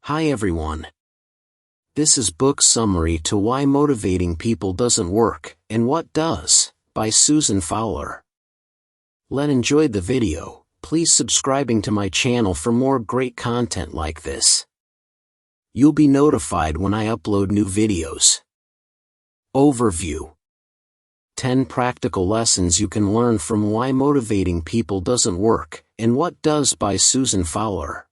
Hi everyone. This is book summary to Why Motivating People Doesn't Work, and What Does, by Susan Fowler. Let's enjoy the video. Please subscribing to my channel for more great content like this. You'll be notified when I upload new videos. Overview. 10 practical lessons you can learn from Why Motivating People Doesn't Work, and What Does by Susan Fowler.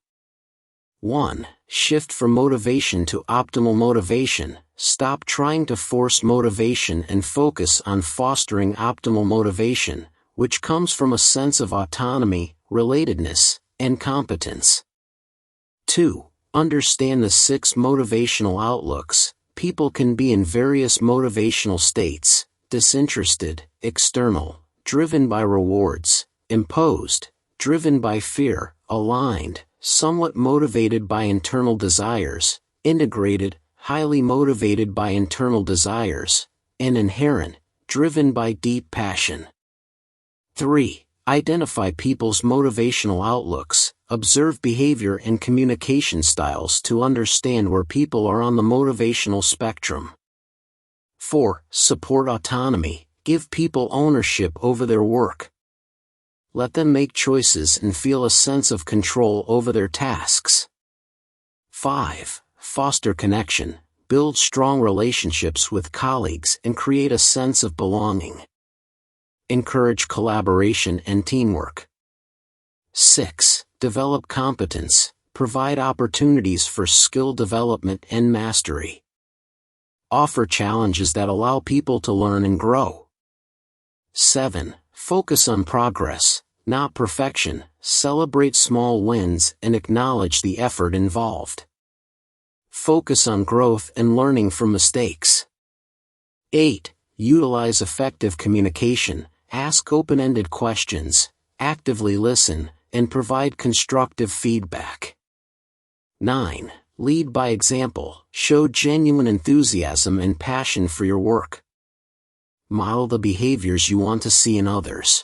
1. Shift from motivation to optimal motivation. Stop trying to force motivation and focus on fostering optimal motivation, which comes from a sense of autonomy, relatedness, and competence. 2. Understand the 6 motivational outlooks. People can be in various motivational states: disinterested, external, driven by rewards, imposed, driven by fear, aligned, somewhat motivated by internal desires, integrated, highly motivated by internal desires, and inherent, driven by deep passion. 3. Identify people's motivational outlooks. Observe behavior and communication styles to understand where people are on the motivational spectrum. 4. Support autonomy. Give people ownership over their work. Let them make choices and feel a sense of control over their tasks. 5. Foster connection. Build strong relationships with colleagues and create a sense of belonging. Encourage collaboration and teamwork. 6. Develop competence. Provide opportunities for skill development and mastery. Offer challenges that allow people to learn and grow. 7. Focus on progress, not perfection. Celebrate small wins and acknowledge the effort involved. Focus on growth and learning from mistakes. 8. Utilize effective communication. Ask open-ended questions, actively listen, and provide constructive feedback. 9. Lead by example. Show genuine enthusiasm and passion for your work. Model the behaviors you want to see in others.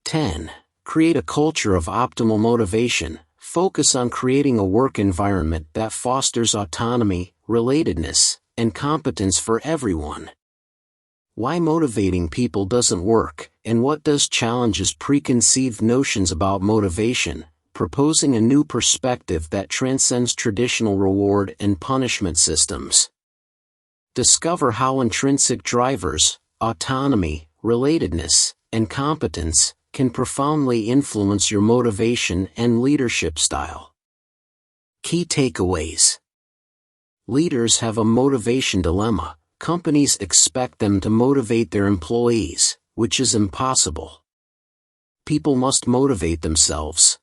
10. Create a culture of optimal motivation. Focus on creating a work environment that fosters autonomy, relatedness, and competence for everyone. Why Motivating People Doesn't Work, and What Does challenges preconceived notions about motivation, proposing a new perspective that transcends traditional reward and punishment systems. Discover how intrinsic drivers, autonomy, relatedness, and competence can profoundly influence your motivation and leadership style. Key takeaways. Leaders have a motivation dilemma. Companies expect them to motivate their employees, which is impossible. People must motivate themselves.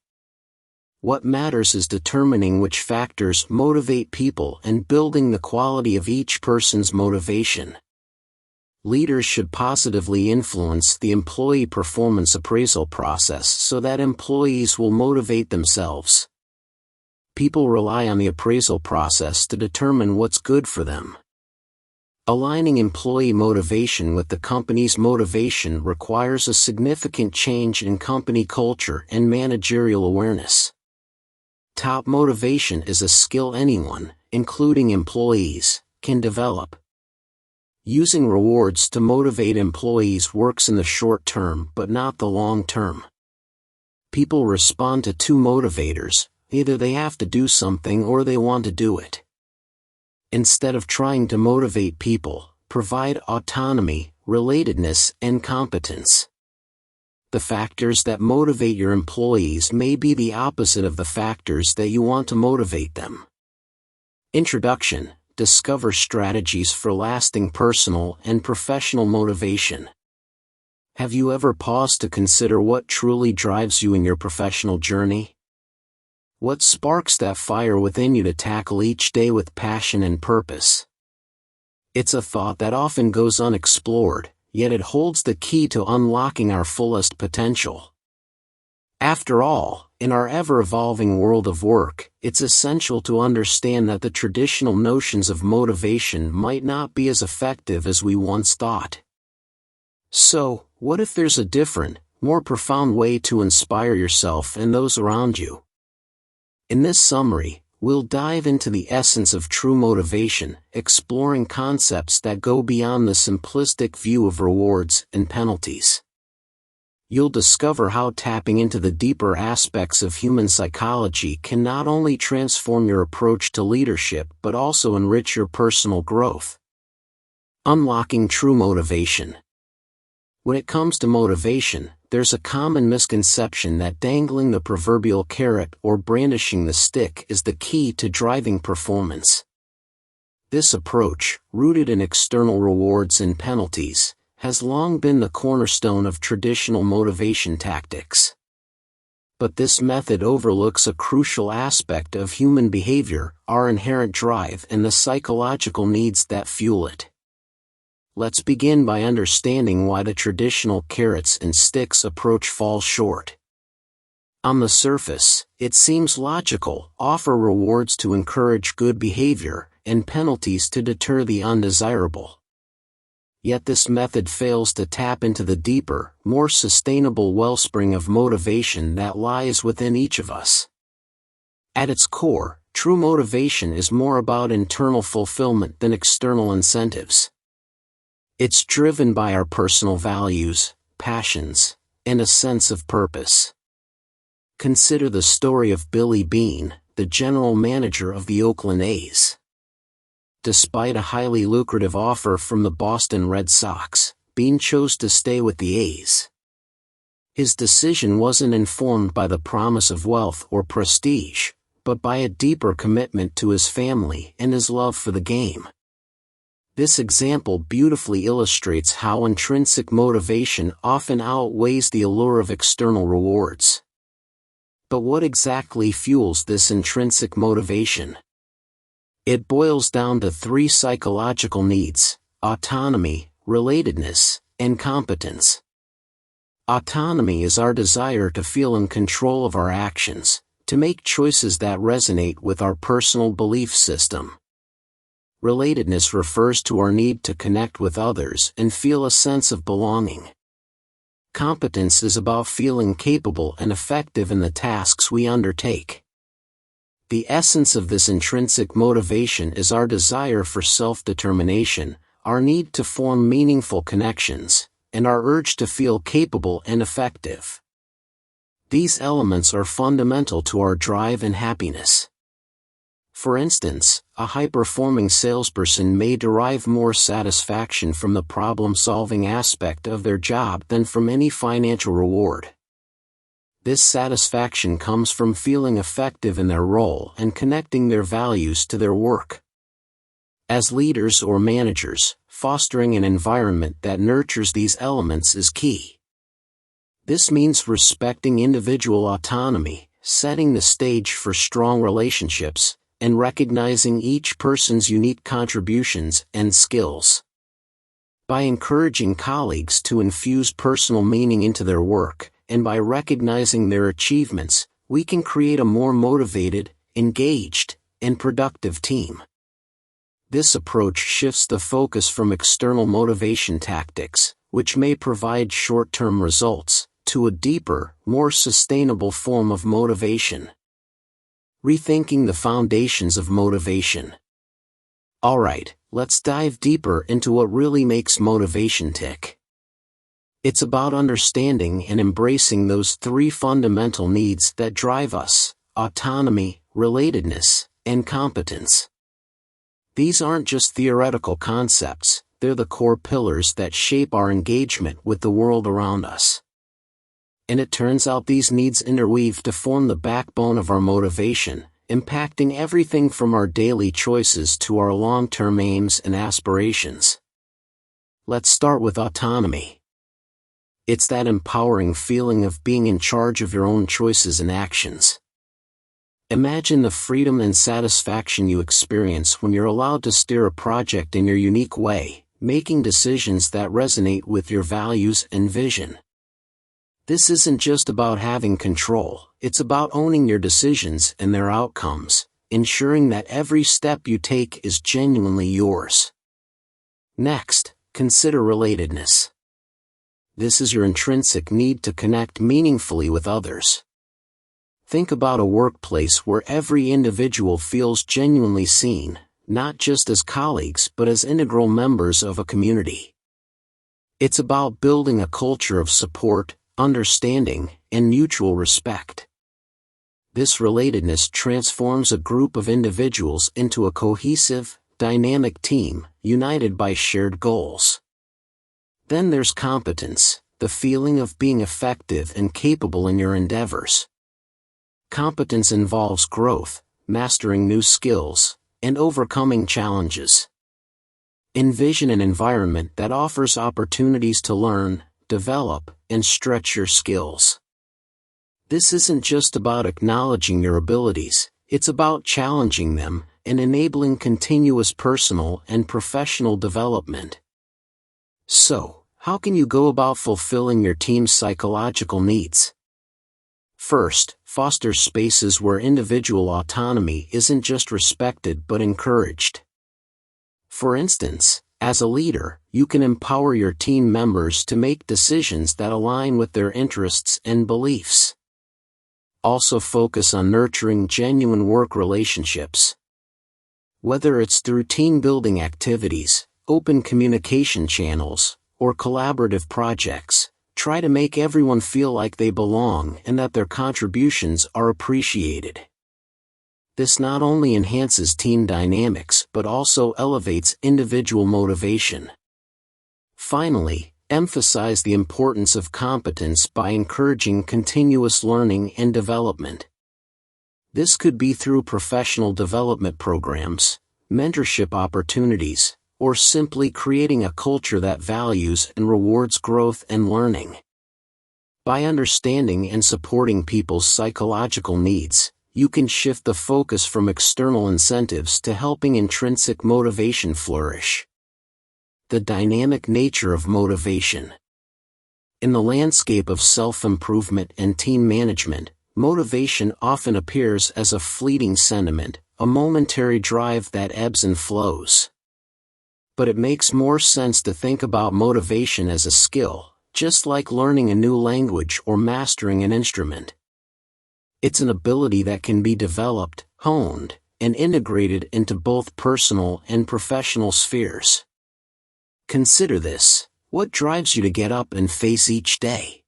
What matters is determining which factors motivate people and building the quality of each person's motivation. Leaders should positively influence the employee performance appraisal process so that employees will motivate themselves. People rely on the appraisal process to determine what's good for them. Aligning employee motivation with the company's motivation requires a significant change in company culture and managerial awareness. Top motivation is a skill anyone, including employees, can develop. Using rewards to motivate employees works in the short term but not the long term. People respond to 2 motivators: either they have to do something or they want to do it. Instead of trying to motivate people, provide autonomy, relatedness, and competence. The factors that motivate your employees may be the opposite of the factors that you want to motivate them. Introduction. Discover strategies for lasting personal and professional motivation. Have you ever paused to consider what truly drives you in your professional journey? What sparks that fire within you to tackle each day with passion and purpose? It's a thought that often goes unexplored, yet it holds the key to unlocking our fullest potential. After all, in our ever-evolving world of work, it's essential to understand that the traditional notions of motivation might not be as effective as we once thought. So, what if there's a different, more profound way to inspire yourself and those around you? In this summary, we'll dive into the essence of true motivation, exploring concepts that go beyond the simplistic view of rewards and penalties. You'll discover how tapping into the deeper aspects of human psychology can not only transform your approach to leadership but also enrich your personal growth. Unlocking true motivation. When it comes to motivation, there's a common misconception that dangling the proverbial carrot or brandishing the stick is the key to driving performance. This approach, rooted in external rewards and penalties, has long been the cornerstone of traditional motivation tactics. But this method overlooks a crucial aspect of human behavior, our inherent drive and the psychological needs that fuel it. Let's begin by understanding why the traditional carrots and sticks approach falls short. On the surface, it seems logical: offer rewards to encourage good behavior, and penalties to deter the undesirable. Yet this method fails to tap into the deeper, more sustainable wellspring of motivation that lies within each of us. At its core, true motivation is more about internal fulfillment than external incentives. It's driven by our personal values, passions, and a sense of purpose. Consider the story of Billy Beane, the general manager of the Oakland A's. Despite a highly lucrative offer from the Boston Red Sox, Beane chose to stay with the A's. His decision wasn't informed by the promise of wealth or prestige, but by a deeper commitment to his family and his love for the game. This example beautifully illustrates how intrinsic motivation often outweighs the allure of external rewards. But what exactly fuels this intrinsic motivation? It boils down to three psychological needs: autonomy, relatedness, and competence. Autonomy is our desire to feel in control of our actions, to make choices that resonate with our personal belief system. Relatedness refers to our need to connect with others and feel a sense of belonging. Competence is about feeling capable and effective in the tasks we undertake. The essence of this intrinsic motivation is our desire for self-determination, our need to form meaningful connections, and our urge to feel capable and effective. These elements are fundamental to our drive and happiness. For instance, a high-performing salesperson may derive more satisfaction from the problem-solving aspect of their job than from any financial reward. This satisfaction comes from feeling effective in their role and connecting their values to their work. As leaders or managers, fostering an environment that nurtures these elements is key. This means respecting individual autonomy, setting the stage for strong relationships, and recognizing each person's unique contributions and skills. By encouraging colleagues to infuse personal meaning into their work, and by recognizing their achievements, we can create a more motivated, engaged, and productive team. This approach shifts the focus from external motivation tactics, which may provide short-term results, to a deeper, more sustainable form of motivation. Rethinking the foundations of motivation. Alright, let's dive deeper into what really makes motivation tick. It's about understanding and embracing those three fundamental needs that drive us: autonomy, relatedness, and competence. These aren't just theoretical concepts, they're the core pillars that shape our engagement with the world around us. And it turns out these needs interweave to form the backbone of our motivation, impacting everything from our daily choices to our long-term aims and aspirations. Let's start with autonomy. It's that empowering feeling of being in charge of your own choices and actions. Imagine the freedom and satisfaction you experience when you're allowed to steer a project in your unique way, making decisions that resonate with your values and vision. This isn't just about having control, it's about owning your decisions and their outcomes, ensuring that every step you take is genuinely yours. Next, consider relatedness. This is your intrinsic need to connect meaningfully with others. Think about a workplace where every individual feels genuinely seen, not just as colleagues but as integral members of a community. It's about building a culture of support, understanding, and mutual respect. This relatedness transforms a group of individuals into a cohesive, dynamic team, united by shared goals. Then there's competence, the feeling of being effective and capable in your endeavors. Competence involves growth, mastering new skills, and overcoming challenges. Envision an environment that offers opportunities to learn, develop, and stretch your skills. This isn't just about acknowledging your abilities, it's about challenging them and enabling continuous personal and professional development. So, how can you go about fulfilling your team's psychological needs? First, foster spaces where individual autonomy isn't just respected but encouraged. For instance, as a leader, you can empower your team members to make decisions that align with their interests and beliefs. Also focus on nurturing genuine work relationships. Whether it's through team-building activities, open communication channels, or collaborative projects, try to make everyone feel like they belong and that their contributions are appreciated. This not only enhances team dynamics but also elevates individual motivation. Finally, emphasize the importance of competence by encouraging continuous learning and development. This could be through professional development programs, mentorship opportunities, or simply creating a culture that values and rewards growth and learning. By understanding and supporting people's psychological needs, you can shift the focus from external incentives to helping intrinsic motivation flourish. The dynamic nature of motivation. In the landscape of self-improvement and team management, motivation often appears as a fleeting sentiment, a momentary drive that ebbs and flows. But it makes more sense to think about motivation as a skill, just like learning a new language or mastering an instrument. It's an ability that can be developed, honed, and integrated into both personal and professional spheres. Consider this: what drives you to get up and face each day?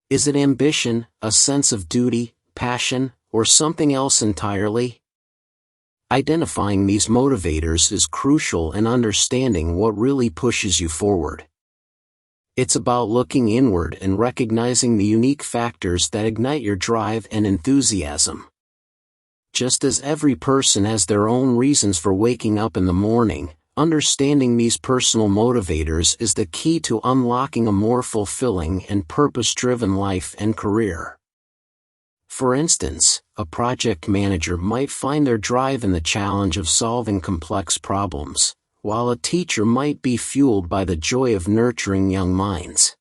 Is it ambition, a sense of duty, passion, or something else entirely? Identifying these motivators is crucial in understanding what really pushes you forward. It's about looking inward and recognizing the unique factors that ignite your drive and enthusiasm. Just as every person has their own reasons for waking up in the morning, understanding these personal motivators is the key to unlocking a more fulfilling and purpose-driven life and career. For instance, a project manager might find their drive in the challenge of solving complex problems, while a teacher might be fueled by the joy of nurturing young minds.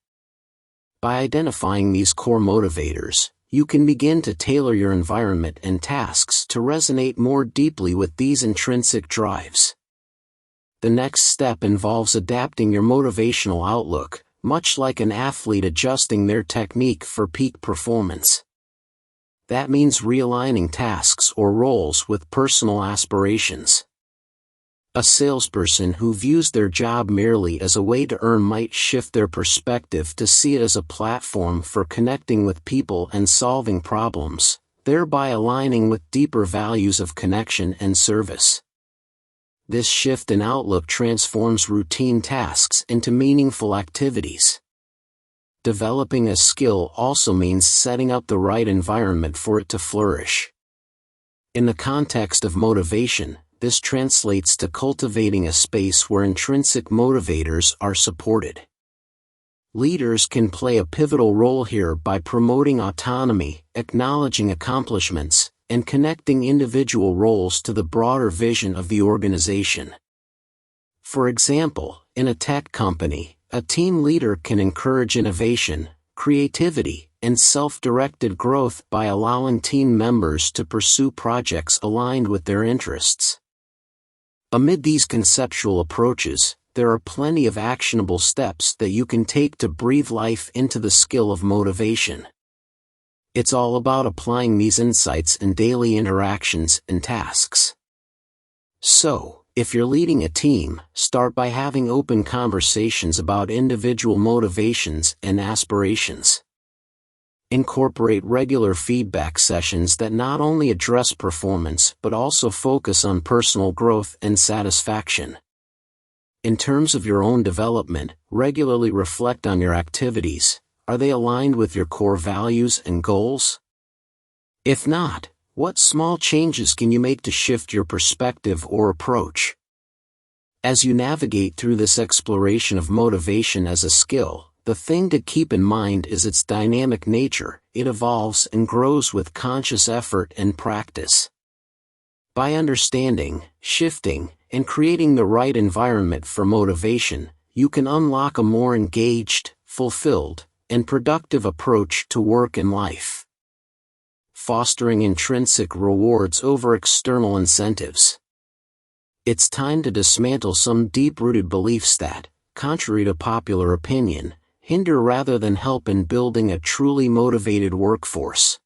By identifying these core motivators, you can begin to tailor your environment and tasks to resonate more deeply with these intrinsic drives. The next step involves adapting your motivational outlook, much like an athlete adjusting their technique for peak performance. That means realigning tasks or roles with personal aspirations. A salesperson who views their job merely as a way to earn might shift their perspective to see it as a platform for connecting with people and solving problems, thereby aligning with deeper values of connection and service. This shift in outlook transforms routine tasks into meaningful activities. Developing a skill also means setting up the right environment for it to flourish. In the context of motivation, this translates to cultivating a space where intrinsic motivators are supported. Leaders can play a pivotal role here by promoting autonomy, acknowledging accomplishments, and connecting individual roles to the broader vision of the organization. For example, in a tech company, a team leader can encourage innovation, creativity, and self-directed growth by allowing team members to pursue projects aligned with their interests. Amid these conceptual approaches, there are plenty of actionable steps that you can take to breathe life into the skill of motivation. It's all about applying these insights in daily interactions and tasks. So, if you're leading a team, start by having open conversations about individual motivations and aspirations. Incorporate regular feedback sessions that not only address performance but also focus on personal growth and satisfaction. In terms of your own development, regularly reflect on your activities. Are they aligned with your core values and goals? If not, what small changes can you make to shift your perspective or approach? As you navigate through this exploration of motivation as a skill, the thing to keep in mind is its dynamic nature. It evolves and grows with conscious effort and practice. By understanding, shifting, and creating the right environment for motivation, you can unlock a more engaged, fulfilled, and productive approach to work and life. Fostering intrinsic rewards over external incentives. It's time to dismantle some deep-rooted beliefs that, contrary to popular opinion, hinder rather than help in building a truly motivated workforce.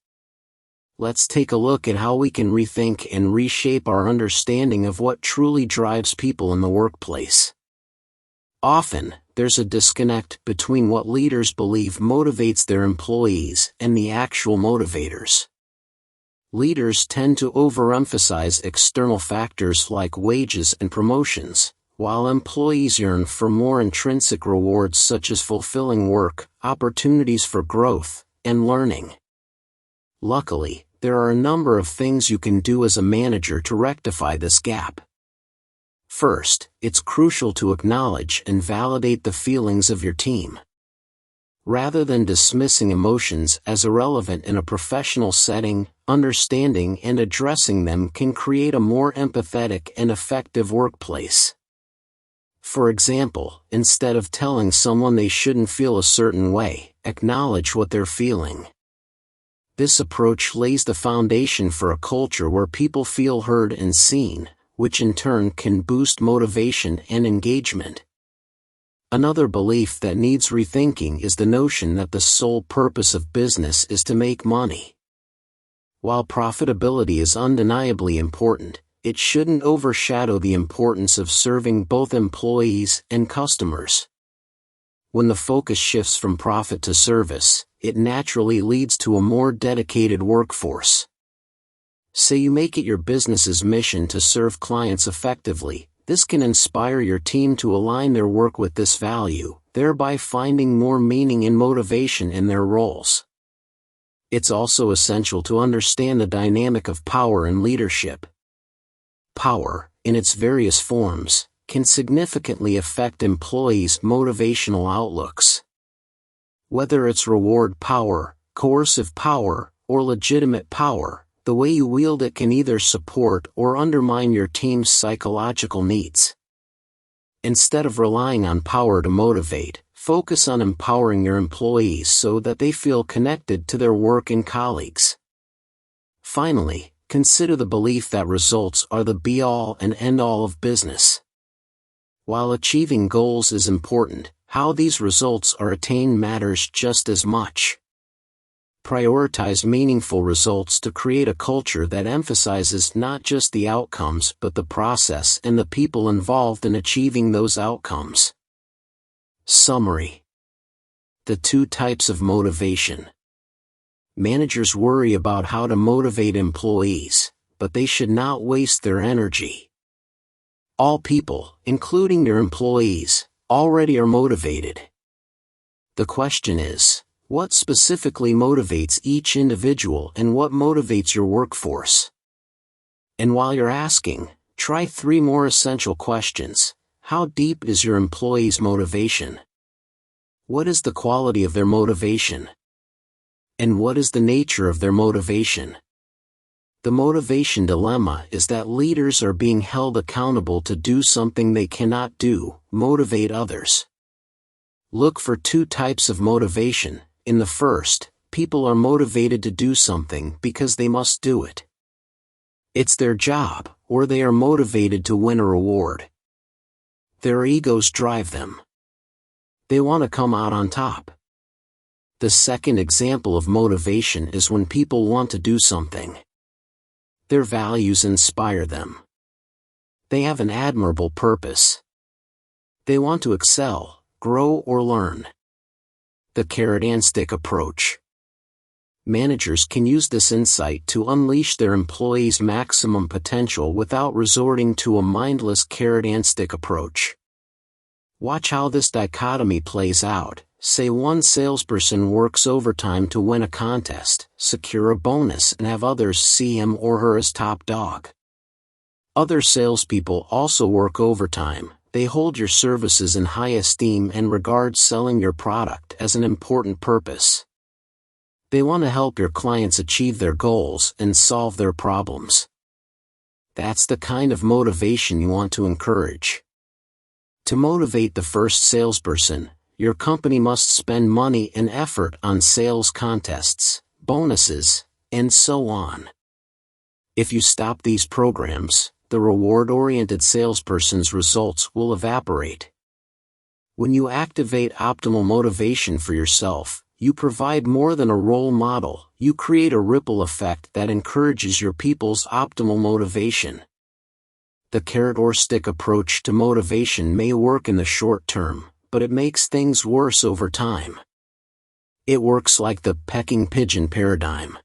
Let's take a look at how we can rethink and reshape our understanding of what truly drives people in the workplace. Often, there's a disconnect between what leaders believe motivates their employees and the actual motivators. Leaders tend to overemphasize external factors like wages and promotions, while employees yearn for more intrinsic rewards such as fulfilling work, opportunities for growth, and learning. Luckily, there are a number of things you can do as a manager to rectify this gap. First, it's crucial to acknowledge and validate the feelings of your team. Rather than dismissing emotions as irrelevant in a professional setting, understanding and addressing them can create a more empathetic and effective workplace. For example, instead of telling someone they shouldn't feel a certain way, acknowledge what they're feeling. This approach lays the foundation for a culture where people feel heard and seen, which in turn can boost motivation and engagement. Another belief that needs rethinking is the notion that the sole purpose of business is to make money. While profitability is undeniably important, it shouldn't overshadow the importance of serving both employees and customers. When the focus shifts from profit to service, it naturally leads to a more dedicated workforce. Say you make it your business's mission to serve clients effectively. This can inspire your team to align their work with this value, thereby finding more meaning and motivation in their roles. It's also essential to understand the dynamic of power and leadership. Power, in its various forms, can significantly affect employees' motivational outlooks. Whether it's reward power, coercive power, or legitimate power, the way you wield it can either support or undermine your team's psychological needs. Instead of relying on power to motivate, focus on empowering your employees so that they feel connected to their work and colleagues. Finally, consider the belief that results are the be-all and end-all of business. While achieving goals is important, how these results are attained matters just as much. Prioritize meaningful results to create a culture that emphasizes not just the outcomes but the process and the people involved in achieving those outcomes. Summary. The two types of motivation. Managers worry about how to motivate employees, but they should not waste their energy. All people, including your employees, already are motivated. The question is, what specifically motivates each individual and what motivates your workforce? And while you're asking, try 3 more essential questions. How deep is your employees' motivation? What is the quality of their motivation? And what is the nature of their motivation? The motivation dilemma is that leaders are being held accountable to do something they cannot do, motivate others. Look for 2 types of motivation. In the first, people are motivated to do something because they must do it. It's their job, or they are motivated to win a reward. Their egos drive them. They want to come out on top. The second example of motivation is when people want to do something. Their values inspire them. They have an admirable purpose. They want to excel, grow or learn. The carrot and stick approach. Managers can use this insight to unleash their employees' maximum potential without resorting to a mindless carrot and stick approach. Watch how this dichotomy plays out. Say one salesperson works overtime to win a contest, secure a bonus and have others see him or her as top dog. Other salespeople also work overtime. They hold your services in high esteem and regard selling your product as an important purpose. They want to help your clients achieve their goals and solve their problems. That's the kind of motivation you want to encourage. To motivate the first salesperson, your company must spend money and effort on sales contests, bonuses, and so on. If you stop these programs, the reward-oriented salesperson's results will evaporate. When you activate optimal motivation for yourself, you provide more than a role model, you create a ripple effect that encourages your people's optimal motivation. The carrot or stick approach to motivation may work in the short term, but it makes things worse over time. It works like the pecking pigeon paradigm.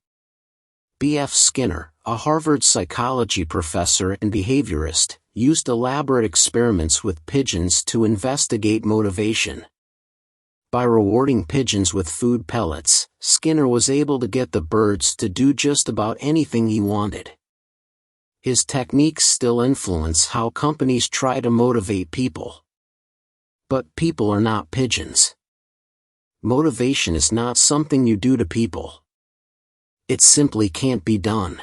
B.F. Skinner, a Harvard psychology professor and behaviorist, used elaborate experiments with pigeons to investigate motivation. By rewarding pigeons with food pellets, Skinner was able to get the birds to do just about anything he wanted. His techniques still influence how companies try to motivate people. But people are not pigeons. Motivation is not something you do to people. It simply can't be done.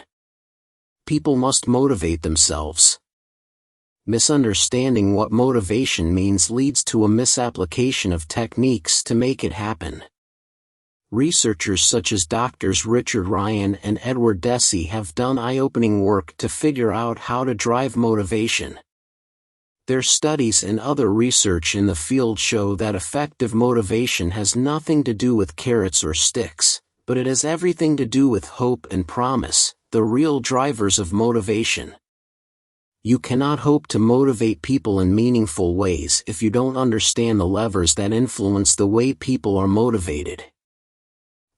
People must motivate themselves. Misunderstanding what motivation means leads to a misapplication of techniques to make it happen. Researchers such as Drs. Richard Ryan and Edward Deci have done eye-opening work to figure out how to drive motivation. Their studies and other research in the field show that effective motivation has nothing to do with carrots or sticks, but it has everything to do with hope and promise, the real drivers of motivation. You cannot hope to motivate people in meaningful ways if you don't understand the levers that influence the way people are motivated.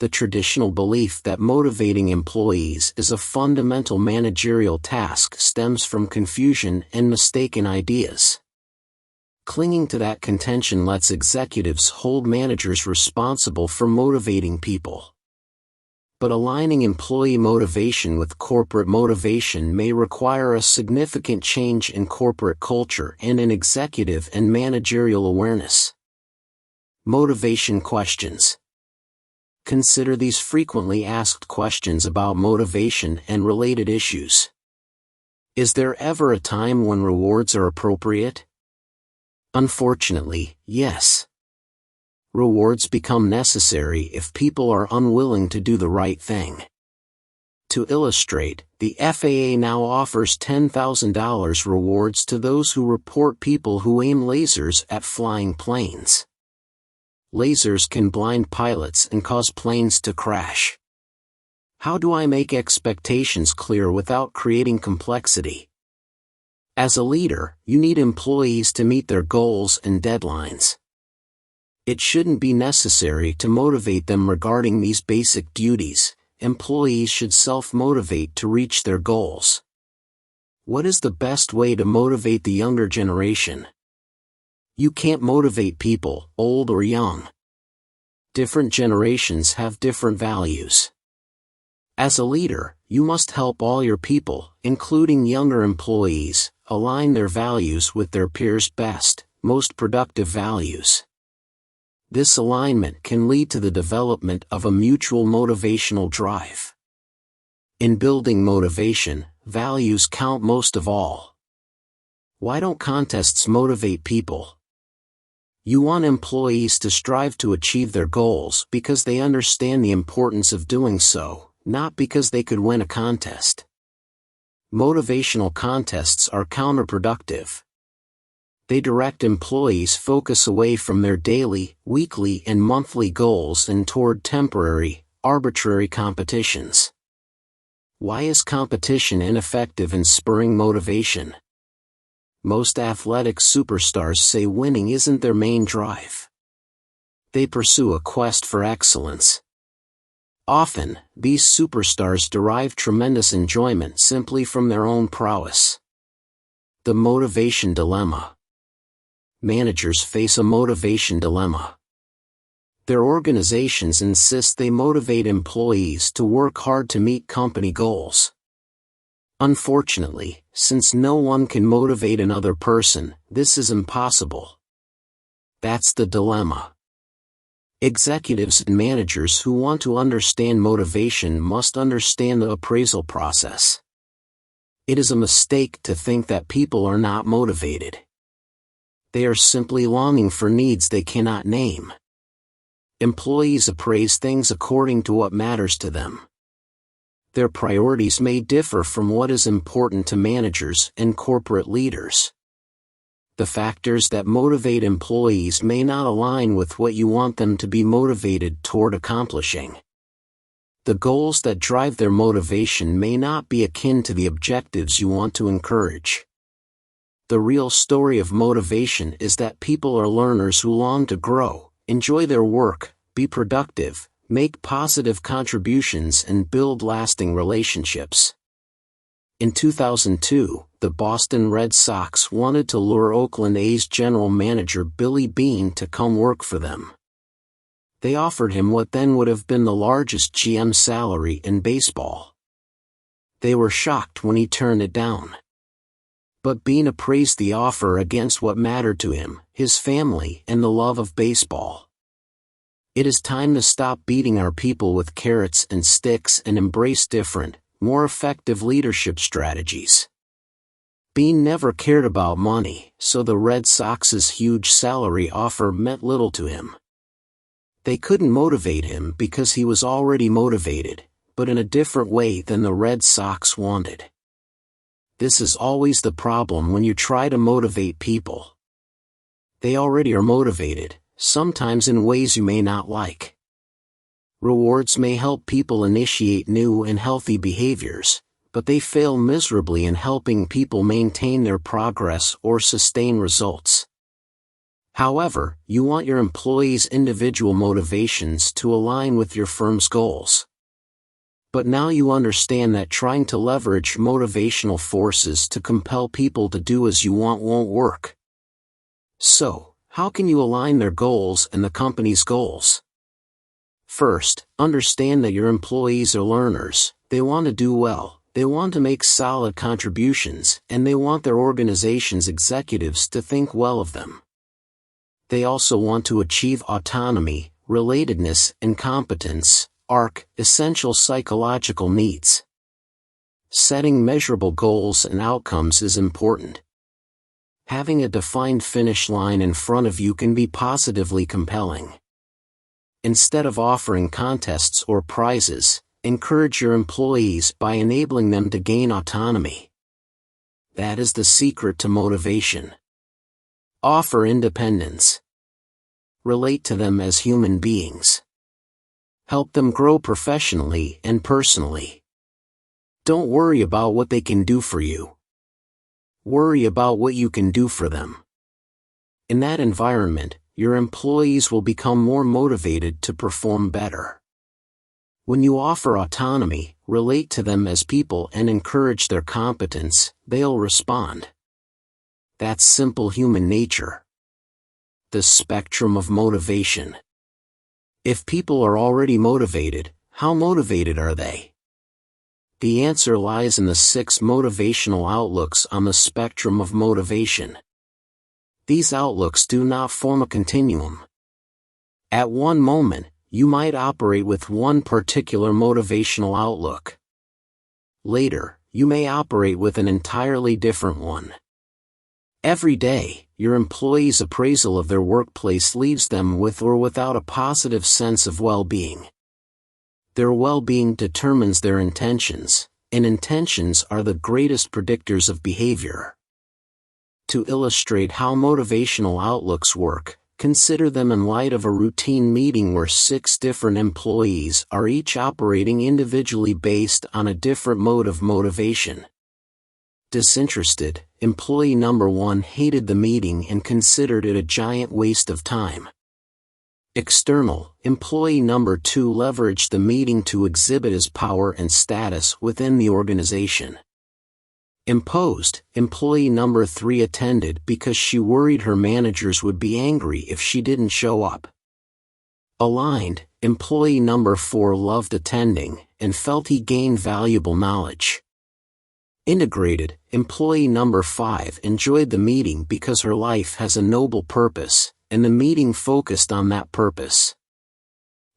The traditional belief that motivating employees is a fundamental managerial task stems from confusion and mistaken ideas. Clinging to that contention lets executives hold managers responsible for motivating people. But aligning employee motivation with corporate motivation may require a significant change in corporate culture and in executive and managerial awareness. Motivation questions. Consider these frequently asked questions about motivation and related issues. Is there ever a time when rewards are appropriate? Unfortunately, yes. Rewards become necessary if people are unwilling to do the right thing. To illustrate, the FAA now offers $10,000 rewards to those who report people who aim lasers at flying planes. Lasers can blind pilots and cause planes to crash. How do I make expectations clear without creating complexity? As a leader, you need employees to meet their goals and deadlines. It shouldn't be necessary to motivate them regarding these basic duties. Employees should self-motivate to reach their goals. What is the best way to motivate the younger generation? You can't motivate people, old or young. Different generations have different values. As a leader, you must help all your people, including younger employees, align their values with their peers' best, most productive values. This alignment can lead to the development of a mutual motivational drive. In building motivation, values count most of all. Why don't contests motivate people? You want employees to strive to achieve their goals because they understand the importance of doing so, not because they could win a contest. Motivational contests are counterproductive. They direct employees' focus away from their daily, weekly, and monthly goals and toward temporary, arbitrary competitions. Why is competition ineffective in spurring motivation? Most athletic superstars say winning isn't their main drive. They pursue a quest for excellence. Often, these superstars derive tremendous enjoyment simply from their own prowess. The motivation dilemma. Managers face a motivation dilemma. Their organizations insist they motivate employees to work hard to meet company goals. Unfortunately, since no one can motivate another person, this is impossible. That's the dilemma. Executives and managers who want to understand motivation must understand the appraisal process. It is a mistake to think that people are not motivated. They are simply longing for needs they cannot name. Employees appraise things according to what matters to them. Their priorities may differ from what is important to managers and corporate leaders. The factors that motivate employees may not align with what you want them to be motivated toward accomplishing. The goals that drive their motivation may not be akin to the objectives you want to encourage. The real story of motivation is that people are learners who long to grow, enjoy their work, be productive, make positive contributions, and build lasting relationships. In 2002, the Boston Red Sox wanted to lure Oakland A's general manager Billy Beane to come work for them. They offered him what then would have been the largest GM salary in baseball. They were shocked when he turned it down. But Beane appraised the offer against what mattered to him, his family, and the love of baseball. It is time to stop beating our people with carrots and sticks and embrace different, more effective leadership strategies. Beane never cared about money, so the Red Sox's huge salary offer meant little to him. They couldn't motivate him because he was already motivated, but in a different way than the Red Sox wanted. This is always the problem when you try to motivate people. They already are motivated, sometimes in ways you may not like. Rewards may help people initiate new and healthy behaviors, but they fail miserably in helping people maintain their progress or sustain results. However, you want your employees' individual motivations to align with your firm's goals. But now you understand that trying to leverage motivational forces to compel people to do as you want won't work. So, how can you align their goals and the company's goals? First, understand that your employees are learners. They want to do well. They want to make solid contributions, and they want their organization's executives to think well of them. They also want to achieve autonomy, relatedness, and competence, essential psychological needs. Setting measurable goals and outcomes is important. Having a defined finish line in front of you can be positively compelling. Instead of offering contests or prizes, encourage your employees by enabling them to gain autonomy. That is the secret to motivation. Offer independence. Relate to them as human beings. Help them grow professionally and personally. Don't worry about what they can do for you. Worry about what you can do for them. In that environment, your employees will become more motivated to perform better. When you offer autonomy, relate to them as people and encourage their competence, they'll respond. That's simple human nature. The spectrum of motivation. If people are already motivated, how motivated are they? The answer lies in the 6 motivational outlooks on the spectrum of motivation. These outlooks do not form a continuum. At one moment, you might operate with one particular motivational outlook. Later, you may operate with an entirely different one. Every day, your employees' appraisal of their workplace leaves them with or without a positive sense of well-being. Their well-being determines their intentions, and intentions are the greatest predictors of behavior. To illustrate how motivational outlooks work, consider them in light of a routine meeting where 6 different employees are each operating individually based on a different mode of motivation. Disinterested, employee number 1 hated the meeting and considered it a giant waste of time. External, employee number 2 leveraged the meeting to exhibit his power and status within the organization. Imposed, employee number 3 attended because she worried her managers would be angry if she didn't show up. Aligned, employee number 4 loved attending and felt he gained valuable knowledge. Integrated, employee number 5 enjoyed the meeting because her life has a noble purpose, and the meeting focused on that purpose.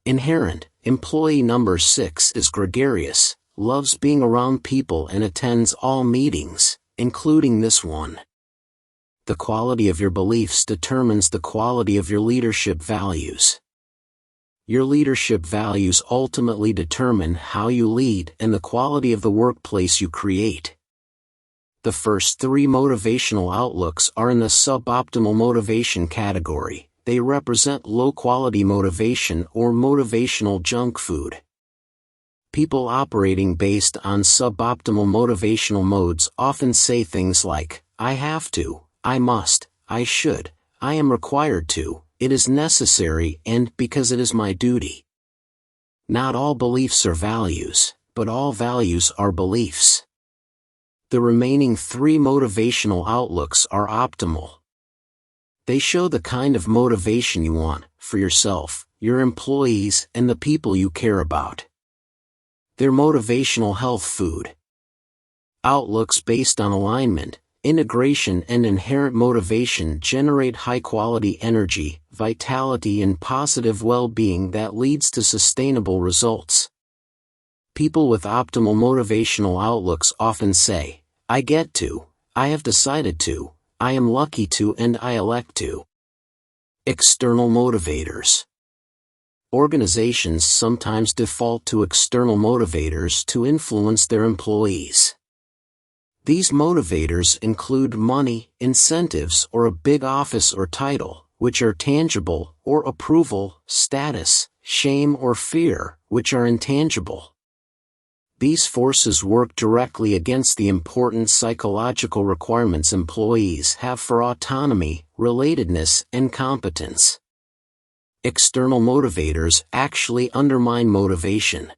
Inherent, employee number 6 is gregarious, loves being around people and attends all meetings, including this one. The quality of your beliefs determines the quality of your leadership values. Your leadership values ultimately determine how you lead and the quality of the workplace you create. The first 3 motivational outlooks are in the suboptimal motivation category. They represent low-quality motivation or motivational junk food. People operating based on suboptimal motivational modes often say things like, I have to, I must, I should, I am required to, it is necessary, and because it is my duty. Not all beliefs are values, but all values are beliefs. The remaining 3 motivational outlooks are optimal. They show the kind of motivation you want, for yourself, your employees, and the people you care about. They're motivational health food. Outlooks based on alignment, integration, and inherent motivation generate high-quality energy, vitality, and positive well-being that leads to sustainable results. People with optimal motivational outlooks often say, I get to, I have decided to, I am lucky to, and I elect to. External motivators. Organizations sometimes default to external motivators to influence their employees. These motivators include money, incentives, or a big office or title, which are tangible, or approval, status, shame, or fear, which are intangible. These forces work directly against the important psychological requirements employees have for autonomy, relatedness, and competence. External motivators actually undermine motivation.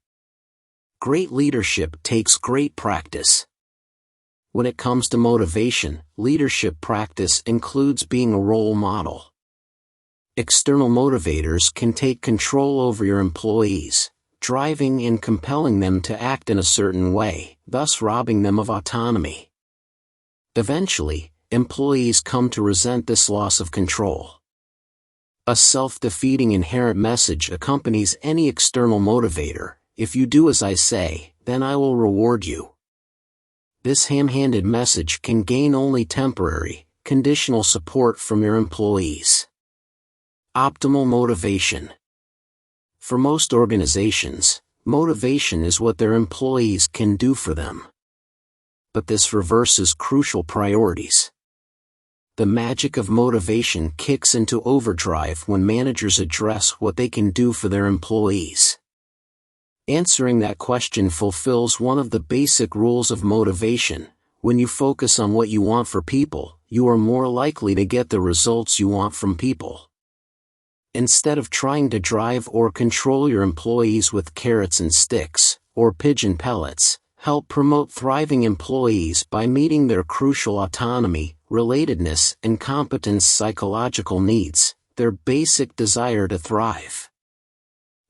Great leadership takes great practice. When it comes to motivation, leadership practice includes being a role model. External motivators can take control over your employees, driving and compelling them to act in a certain way, thus robbing them of autonomy. Eventually, employees come to resent this loss of control. A self-defeating inherent message accompanies any external motivator: if you do as I say, then I will reward you. This ham-handed message can gain only temporary, conditional support from your employees. Optimal motivation. For most organizations, motivation is what their employees can do for them. But this reverses crucial priorities. The magic of motivation kicks into overdrive when managers address what they can do for their employees. Answering that question fulfills one of the basic rules of motivation. When you focus on what you want for people, you are more likely to get the results you want from people. Instead of trying to drive or control your employees with carrots and sticks, or pigeon pellets, help promote thriving employees by meeting their crucial autonomy, relatedness, and competence psychological needs, their basic desire to thrive.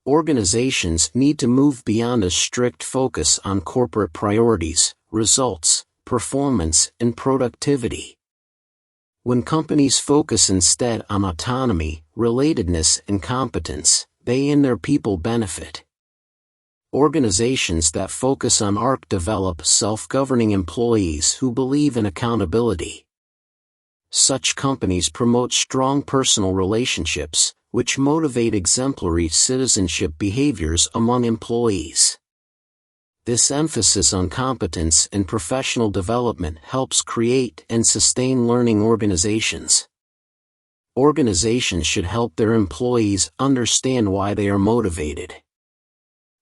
Organizations need to move beyond a strict focus on corporate priorities, results, performance, and productivity. When companies focus instead on autonomy, relatedness, and competence, they and their people benefit. Organizations that focus on ARC develop self-governing employees who believe in accountability. Such companies promote strong personal relationships, which motivate exemplary citizenship behaviors among employees. This emphasis on competence and professional development helps create and sustain learning organizations. Organizations should help their employees understand why they are motivated.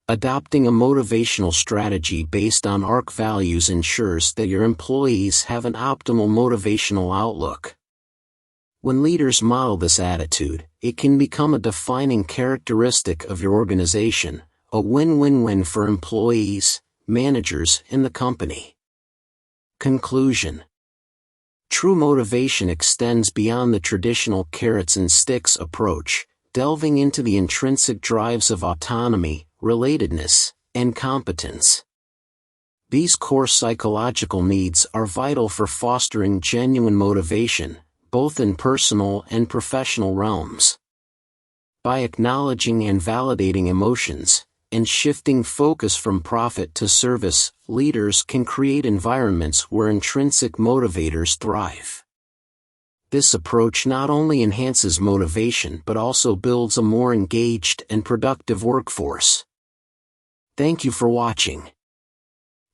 Adopting a motivational strategy based on ARC values ensures that your employees have an optimal motivational outlook. When leaders model this attitude, it can become a defining characteristic of your organization, a win-win-win for employees, managers, and the company. Conclusion. True motivation extends beyond the traditional carrots and sticks approach, delving into the intrinsic drives of autonomy, relatedness, and competence. These core psychological needs are vital for fostering genuine motivation, both in personal and professional realms. By acknowledging and validating emotions, and shifting focus from profit to service, leaders can create environments where intrinsic motivators thrive. This approach not only enhances motivation but also builds a more engaged and productive workforce. Thank you for watching.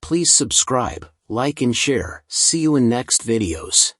Please subscribe, like and share. See you in next videos.